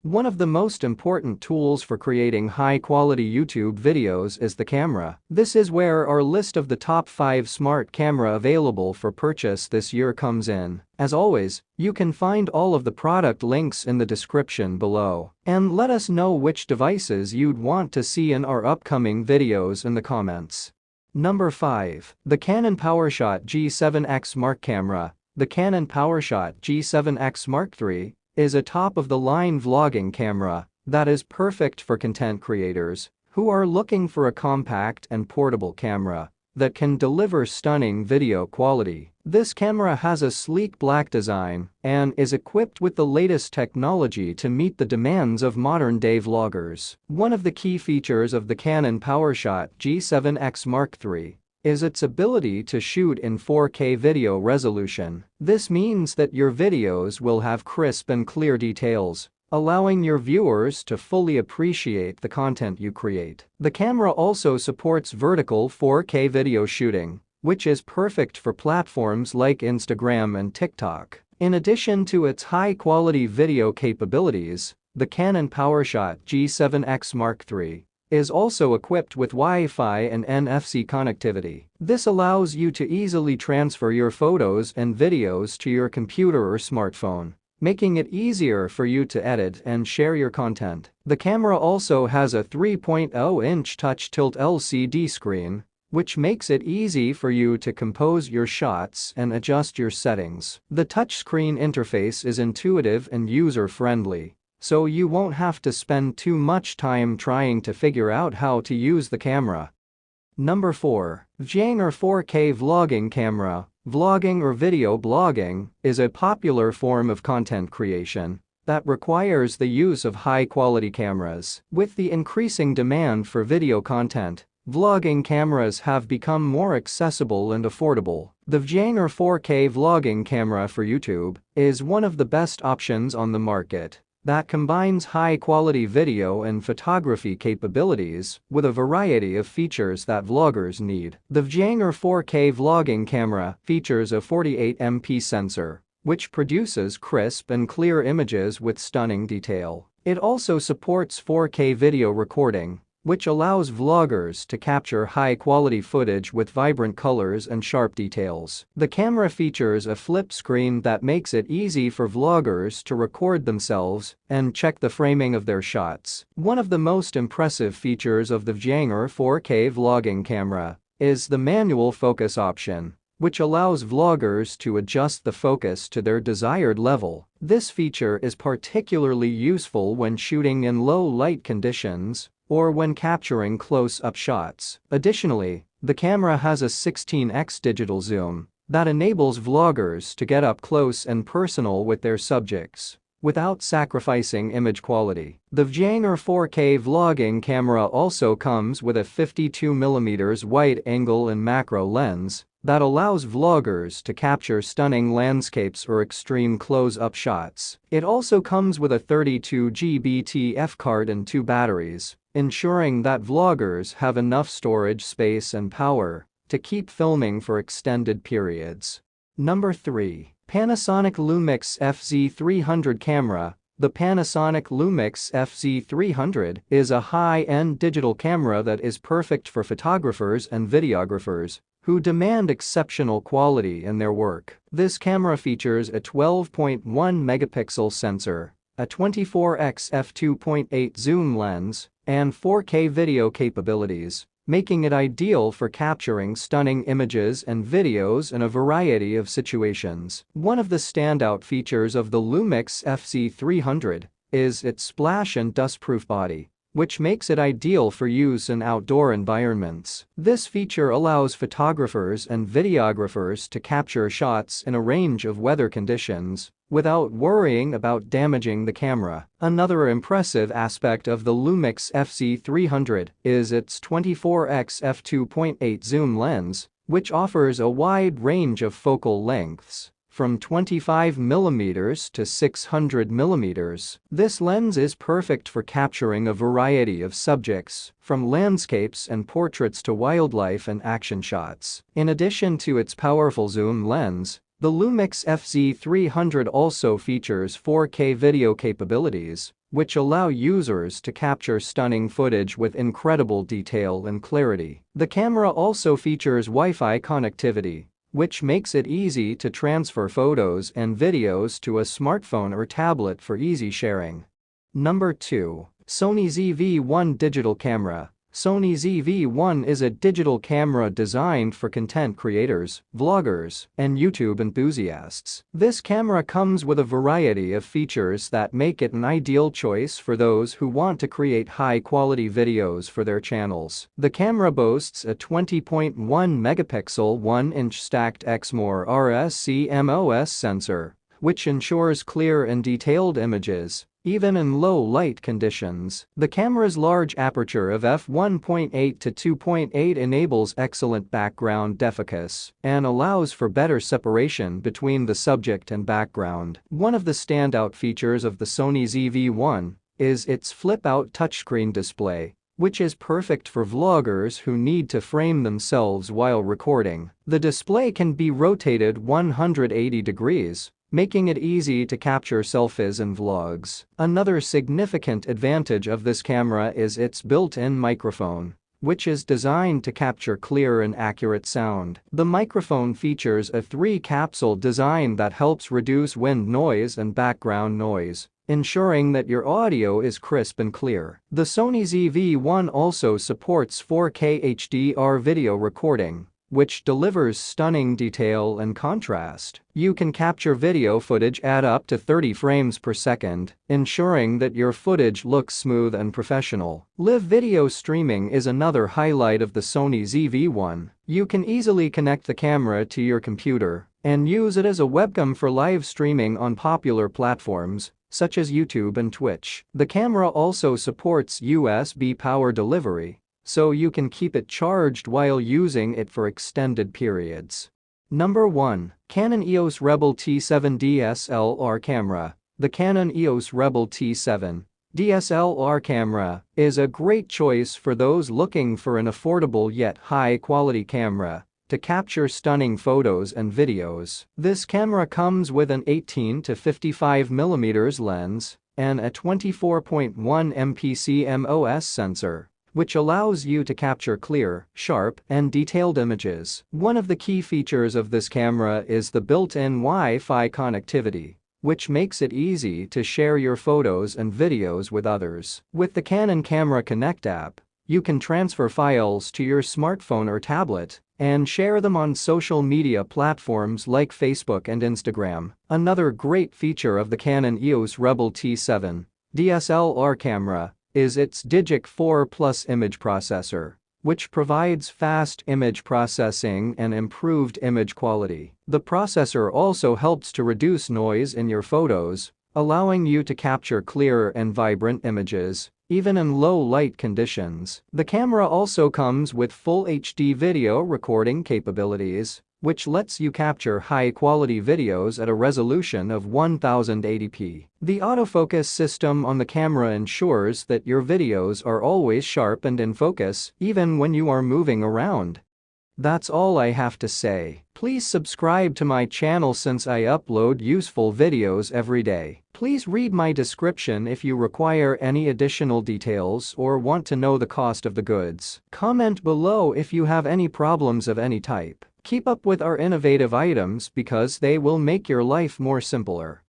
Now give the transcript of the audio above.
One of the most important tools for creating high-quality YouTube videos is the camera. This is where our list of the top 5 smart camera available for purchase this year comes in. As always, you can find all of the product links in the description below. And let us know which devices you'd want to see in our upcoming videos in the comments. Number 5. The Canon PowerShot G7X Mark Camera. The Canon PowerShot G7X Mark III is a top-of-the-line vlogging camera that is perfect for content creators who are looking for a compact and portable camera that can deliver stunning video quality. This camera has a sleek black design and is equipped with the latest technology to meet the demands of modern-day vloggers. One of the key features of the Canon PowerShot G7X Mark III is its ability to shoot in 4K video resolution. This means that your videos will have crisp and clear details, allowing your viewers to fully appreciate the content you create. The camera also supports vertical 4K video shooting, which is perfect for platforms like Instagram and TikTok. In addition to its high-quality video capabilities, the Canon PowerShot G7X Mark III is also equipped with Wi-Fi and NFC connectivity. This allows you to easily transfer your photos and videos to your computer or smartphone, making it easier for you to edit and share your content. The camera also has a 3.0-inch touch tilt LCD screen, which makes it easy for you to compose your shots and adjust your settings. The touchscreen interface is intuitive and user-friendly, so you won't have to spend too much time trying to figure out how to use the camera. Number 4. VJIANGER 4K Vlogging Camera. Vlogging or video blogging is a popular form of content creation that requires the use of high-quality cameras. With the increasing demand for video content, vlogging cameras have become more accessible and affordable. The VJIANGER 4K Vlogging Camera for YouTube is one of the best options on the market that combines high-quality video and photography capabilities with a variety of features that vloggers need. The VJIANGER 4K Vlogging Camera features a 48MP sensor, which produces crisp and clear images with stunning detail. It also supports 4K video recording, which allows vloggers to capture high-quality footage with vibrant colors and sharp details. The camera features a flip screen that makes it easy for vloggers to record themselves and check the framing of their shots. One of the most impressive features of the VJIANGER 4K vlogging camera is the manual focus option, which allows vloggers to adjust the focus to their desired level. This feature is particularly useful when shooting in low light conditions or when capturing close-up shots. Additionally, the camera has a 16x digital zoom that enables vloggers to get up close and personal with their subjects without sacrificing image quality. The VJIANGER 4K vlogging camera also comes with a 52mm wide-angle and macro lens that allows vloggers to capture stunning landscapes or extreme close-up shots. It also comes with a 32GB TF card and 2 batteries, ensuring that vloggers have enough storage space and power to keep filming for extended periods. Number 3. Panasonic LUMIX FZ300 Camera. The Panasonic LUMIX FZ300 is a high-end digital camera that is perfect for photographers and videographers who demand exceptional quality in their work. This camera features a 12.1-megapixel sensor, a 24x f2.8 zoom lens, and 4K video capabilities, making it ideal for capturing stunning images and videos in a variety of situations. One of the standout features of the LUMIX FZ300 is its splash and dust-proof body, which makes it ideal for use in outdoor environments. This feature allows photographers and videographers to capture shots in a range of weather conditions without worrying about damaging the camera. Another impressive aspect of the LUMIX FZ300 is its 24x f2.8 zoom lens, which offers a wide range of focal lengths, from 25mm to 600mm. This lens is perfect for capturing a variety of subjects, from landscapes and portraits to wildlife and action shots. In addition to its powerful zoom lens, the LUMIX FZ300 also features 4K video capabilities, which allow users to capture stunning footage with incredible detail and clarity. The camera also features Wi-Fi connectivity, which makes it easy to transfer photos and videos to a smartphone or tablet for easy sharing. Number 2. Sony ZV-1 Digital Camera. Sony ZV-1 is a digital camera designed for content creators, vloggers, and YouTube enthusiasts. This camera comes with a variety of features that make it an ideal choice for those who want to create high-quality videos for their channels. The camera boasts a 20.1 megapixel 1-inch stacked exmor RSCMOS sensor, which ensures clear and detailed images, even in low light conditions. The camera's large aperture of f1.8 to 2.8 enables excellent background defocus and allows for better separation between the subject and background. One of the standout features of the Sony ZV-1 is its flip-out touchscreen display, which is perfect for vloggers who need to frame themselves while recording. The display can be rotated 180 degrees, making it easy to capture selfies and vlogs. Another significant advantage of this camera is its built-in microphone, which is designed to capture clear and accurate sound. The microphone features a 3-capsule design that helps reduce wind noise and background noise, ensuring that your audio is crisp and clear. The Sony ZV-1 also supports 4K HDR video recording, which delivers stunning detail and contrast. You can capture video footage at up to 30 frames per second, ensuring that your footage looks smooth and professional. Live video streaming is another highlight of the Sony ZV-1. You can easily connect the camera to your computer and use it as a webcam for live streaming on popular platforms such as YouTube and Twitch. The camera also supports USB power delivery, so you can keep it charged while using it for extended periods. Number 1. Canon EOS Rebel T7 DSLR Camera. The Canon EOS Rebel T7 DSLR camera is a great choice for those looking for an affordable yet high-quality camera to capture stunning photos and videos. This camera comes with an 18 to 55 mm lens and a 24.1 MP CMOS sensor, which allows you to capture clear, sharp, and detailed images. One of the key features of this camera is the built-in Wi-Fi connectivity, which makes it easy to share your photos and videos with others. With the Canon Camera Connect app, you can transfer files to your smartphone or tablet and share them on social media platforms like Facebook and Instagram. Another great feature of the Canon EOS Rebel T7 DSLR camera is its Digic 4 Plus image processor, which provides fast image processing and improved image quality. The processor also helps to reduce noise in your photos, allowing you to capture clear and vibrant images, even in low light conditions. The camera also comes with full HD video recording capabilities, which lets you capture high-quality videos at a resolution of 1080p. The autofocus system on the camera ensures that your videos are always sharp and in focus, even when you are moving around. That's all I have to say. Please subscribe to my channel since I upload useful videos every day. Please read my description if you require any additional details or want to know the cost of the goods. Comment below if you have any problems of any type. Keep up with our innovative items because they will make your life more simpler.